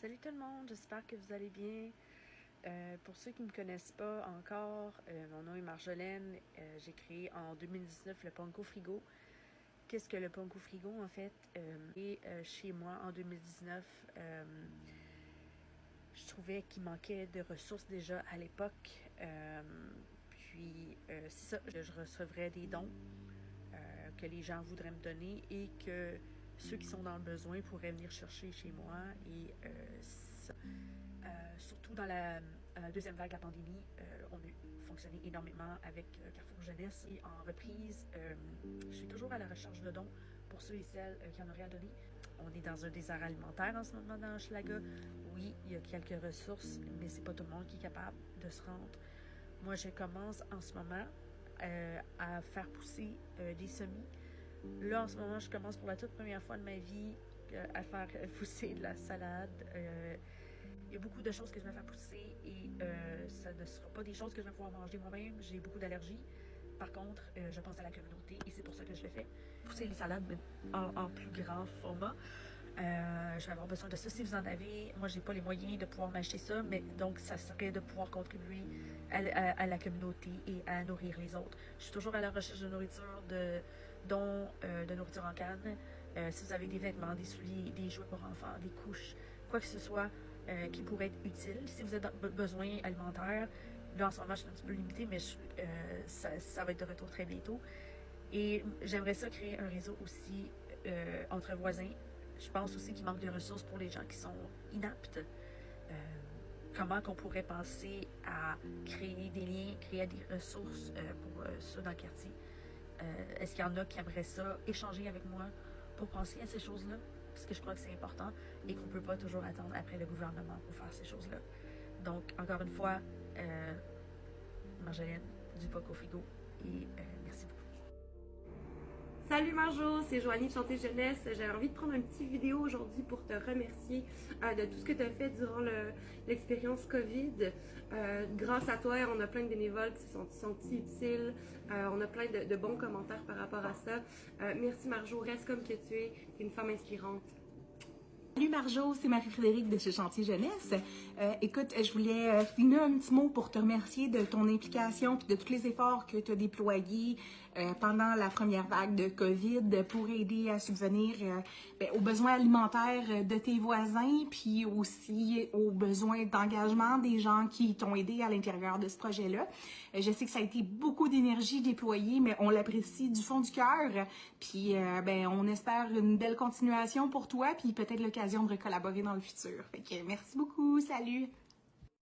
Salut tout le monde, j'espère que vous allez bien. Pour ceux qui ne me connaissent pas encore, mon nom est Marjolaine. J'ai créé en 2019 le Ponko Frigo. Qu'est-ce que le Ponko Frigo en fait? Chez moi en 2019, je trouvais qu'il manquait de ressources déjà à l'époque. C'est ça, je recevrais des dons que les gens voudraient me donner et que ceux qui sont dans le besoin pourraient venir chercher chez moi. Surtout dans la deuxième vague de la pandémie, on a fonctionné énormément avec Carrefour Jeunesse et en reprise. Je suis toujours à la recherche de dons pour ceux et celles qui en auraient à donner. On est dans un désert alimentaire en ce moment dans Hochelaga. Oui, il y a quelques ressources, mais c'est pas tout le monde qui est capable de se rendre. Moi, je commence en ce moment à faire pousser des semis. Là, en ce moment, je commence pour la toute première fois de ma vie à faire pousser de la salade. Il y a beaucoup de choses que je vais faire pousser et ça ne sera pas des choses que je vais pouvoir manger moi-même. J'ai beaucoup d'allergies. Par contre, je pense à la communauté et c'est pour ça que je le fais. Pousser les salades mais en plus grand format. Je vais avoir besoin de ça si vous en avez. Moi, j'ai pas les moyens de pouvoir m'acheter ça, mais donc ça serait de pouvoir contribuer à la communauté et à nourrir les autres. Je suis toujours à la recherche de nourriture, dont de nourriture en canne. Si vous avez des vêtements, des souliers, des jouets pour enfants, des couches, quoi que ce soit qui pourrait être utile. Si vous êtes dans besoin alimentaire, là en ce moment je suis un petit peu limitée, mais ça va être de retour très bientôt. Et j'aimerais ça créer un réseau aussi entre voisins. Je pense aussi qu'il manque de ressources pour les gens qui sont inaptes. Comment qu'on pourrait penser à créer des liens, créer des ressources pour ceux dans le quartier. Est-ce qu'il y en a qui aimeraient ça, échanger avec moi pour penser à ces choses-là? Parce que je crois que c'est important et qu'on ne peut pas toujours attendre après le gouvernement pour faire ces choses-là. Donc, encore une fois, Marjolaine du Ponko Frigo et merci beaucoup. Salut Marjo, c'est Joanie de Chanter Jeunesse. J'avais envie de prendre une petite vidéo aujourd'hui pour te remercier de tout ce que tu as fait durant l'expérience COVID. Grâce à toi, on a plein de bénévoles qui se sont sentis utiles. On a plein de bons commentaires par rapport à ça. Merci Marjo, reste comme que tu es. Tu es une femme inspirante. Salut Marjo, c'est Marie-Frédérique de chez Chantier Jeunesse. Écoute, je voulais finir un petit mot pour te remercier de ton implication et de tous les efforts que tu as déployés pendant la première vague de COVID pour aider à subvenir aux besoins alimentaires de tes voisins, puis aussi aux besoins d'engagement des gens qui t'ont aidé à l'intérieur de ce projet-là. Je sais que ça a été beaucoup d'énergie déployée, mais on l'apprécie du fond du cœur. Puis on espère une belle continuation pour toi, puis peut-être l'occasion de recollaborer dans le futur. Fait que merci beaucoup, salut!